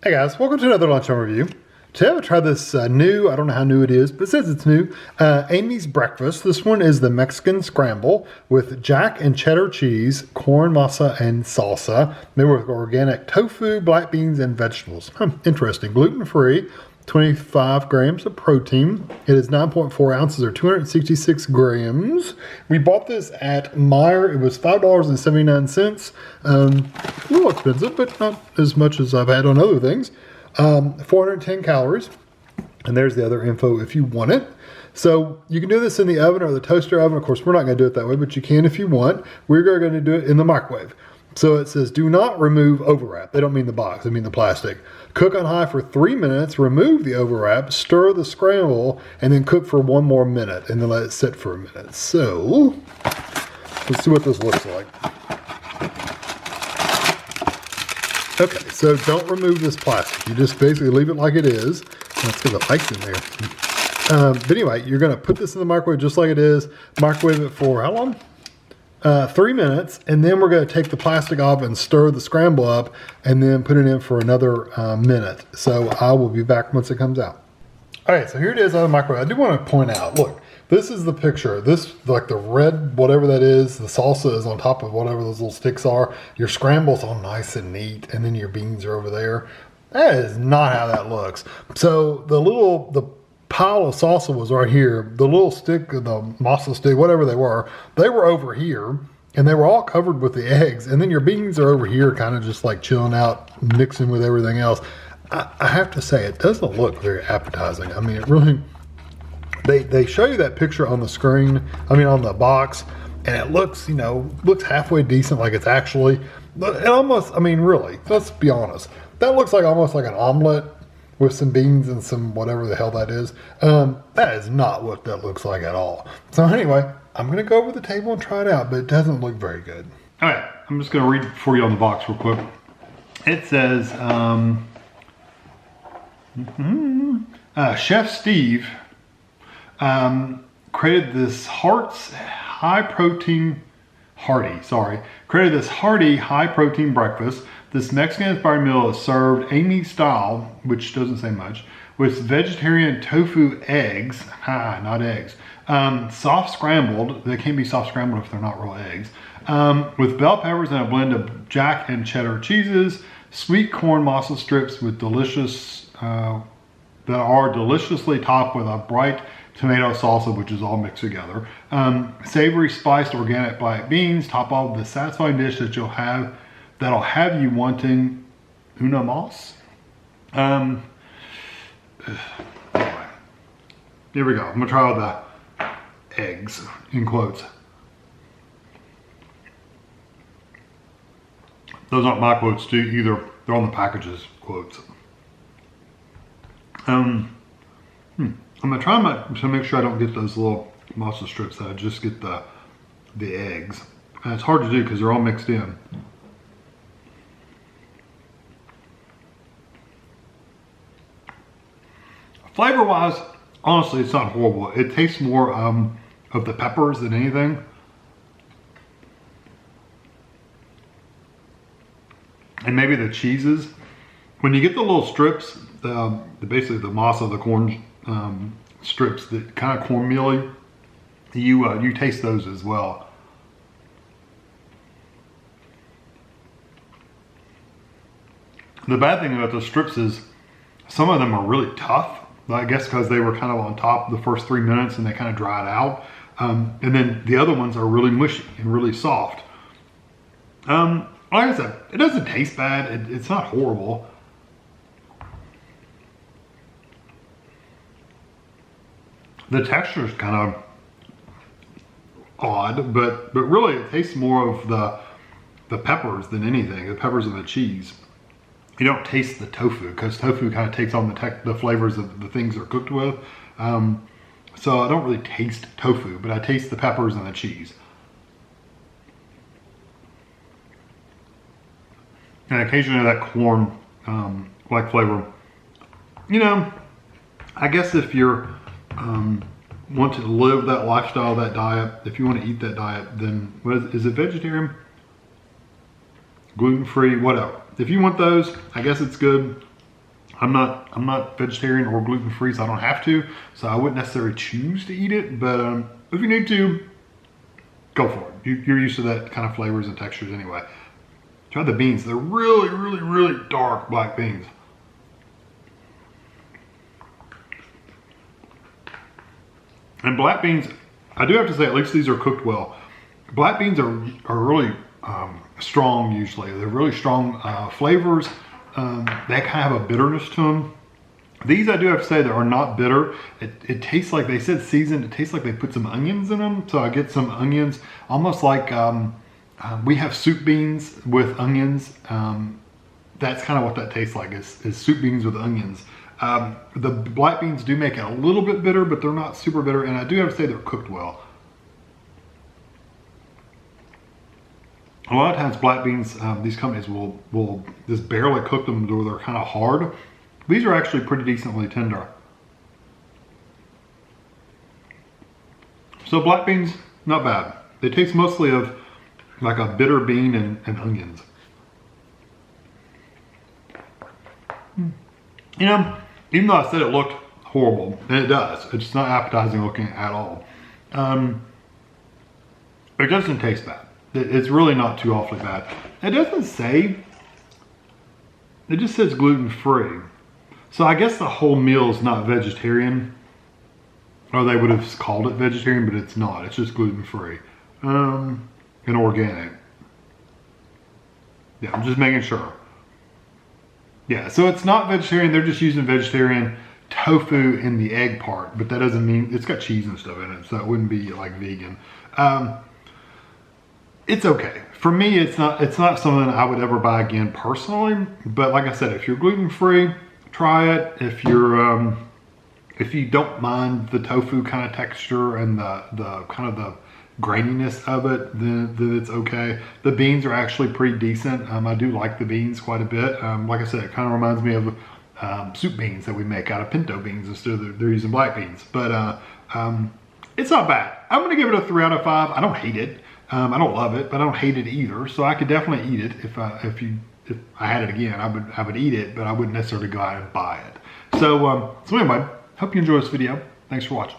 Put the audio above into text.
Hey guys, welcome to another Lunchtime review. Today I tried this new, I don't know how new it is, but it says it's new, Amy's Breakfast. This one is the Mexican Scramble with Jack and Cheddar cheese, corn, masa, and salsa. Made with organic tofu, black beans, and vegetables. Interesting. Gluten-free, 25 grams of protein. It is 9.4 ounces or 266 grams. We bought this at Meijer. It was $5.79. A little expensive, but not as much as I've had on other things. 410 calories. And there's the other info if you want it. So you can do this in the oven or the toaster oven. Of course, we're not going to do it that way, but you can if you want. We're going to do it in the microwave. So it says, do not remove overwrap. They don't mean the box, they mean the plastic. Cook on high for 3 minutes, remove the overwrap, stir the scramble, and then cook for 1 more minute, and then let it sit for a minute. So, let's see what this looks like. Okay, so don't remove this plastic. You just basically leave it like it is. Let's get the lights in there. But anyway, you're gonna put this in the microwave just like it is. Microwave it for how long? 3 minutes, and then we're going to take the plastic off and stir the scramble up and then put it in for another minute. So I will be back once it comes out. All right, so here it is out of the microwave. I do want to point out, look, this is the picture. This, like the red, whatever that is, the salsa is on top of whatever those little sticks are. Your scramble's all nice and neat, and then your beans are over there. That is not how that looks. So the pile of salsa was right here. The little stick, the masa stick, whatever they were over here, and they were all covered with the eggs. And then your beans are over here, kind of just like chilling out, mixing with everything else. I have to say, it doesn't look very appetizing. I mean, it really, they show you that picture on the screen, I mean, on the box, and it looks, you know, looks halfway decent, like it's actually, it almost, I mean, really, let's be honest. That looks like almost like an omelet with some beans and some whatever the hell that is. That is not what that looks like at all. So anyway, I'm gonna go over the table and try it out, but it doesn't look very good. All right, I'm just gonna read for you on the box real quick. It says, Chef Steve created this created this hearty high protein breakfast. This Mexican-inspired meal is served Amy style, which doesn't say much, with vegetarian tofu eggs, not eggs, soft scrambled, they can't be soft scrambled if they're not real eggs, with bell peppers and a blend of Jack and Cheddar cheeses, sweet corn masa strips with that are deliciously topped with a bright tomato salsa, which is all mixed together, savory spiced organic black beans, top off the satisfying dish that'll have you wanting una mas. Anyway, here we go. I'm gonna try all the eggs, in quotes. Those aren't my quotes too either. They're on the package's quotes. I'm gonna try to make sure I don't get those little masa strips, that I just get the eggs. And it's hard to do because they're all mixed in. Flavor wise, honestly, it's not horrible. It tastes more of the peppers than anything. And maybe the cheeses. When you get the little strips, basically the masa, the corn strips, that kind of cornmeal-y, you taste those as well. The bad thing about the strips is some of them are really tough. I guess because they were kind of on top the first 3 minutes and they kind of dried out. And then the other ones are really mushy and really soft. Like I said, it doesn't taste bad. It's not horrible. The texture is kind of odd, but really it tastes more of the peppers than anything, the peppers and the cheese. You don't taste the tofu because tofu kind of takes on the flavors of the things they're cooked with. So I don't really taste tofu, but I taste the peppers and the cheese. And occasionally that corn like flavor. You know, I guess if you're want to live that lifestyle, that diet, if you want to eat that diet, then what is it vegetarian? Gluten-free, whatever. If you want those, I guess it's good. I'm not vegetarian or gluten-free, so I don't have to. So I wouldn't necessarily choose to eat it, but if you need to, go for it. You're used to that kind of flavors and textures anyway. Try the beans. They're really, really, really dark black beans. And black beans, I do have to say, at least these are cooked well. Black beans are really strong usually. They're really strong flavors. They kind of have a bitterness to them. These, I do have to say, that are not bitter. It tastes like, they said seasoned, it tastes like they put some onions in them. So I get some onions, almost like we have soup beans with onions. That's kind of what that tastes like, is soup beans with onions. The black beans do make it a little bit bitter, but they're not super bitter. And I do have to say they're cooked well. A lot of times black beans, these companies will just barely cook them to where they're kind of hard. These are actually pretty decently tender. So black beans, not bad. They taste mostly of like a bitter bean and onions. You know, even though I said it looked horrible, and it does, it's not appetizing looking at all. It doesn't taste bad. It's really not too awfully bad. It doesn't say, it just says gluten-free. So I guess the whole meal is not vegetarian. Or they would have called it vegetarian, but it's not. It's just gluten-free. And organic. Yeah, I'm just making sure. Yeah, so it's not vegetarian. They're just using vegetarian tofu in the egg part. But that doesn't mean, it's got cheese and stuff in it. So it wouldn't be like vegan. It's okay. For me, it's not something I would ever buy again personally. But like I said, if you're gluten-free, try it. If you're if you don't mind the tofu kind of texture and the kind of the graininess of it, then it's okay. The beans are actually pretty decent. I do like the beans quite a bit. Like I said, it kind of reminds me of soup beans that we make out of pinto beans instead of they're using black beans. But it's not bad. I'm gonna give it a 3 out of 5. I don't hate it. I don't love it, but I don't hate it either. So I could definitely eat it if I had it again. I would eat it, but I wouldn't necessarily go out and buy it. So anyway, hope you enjoy this video. Thanks for watching.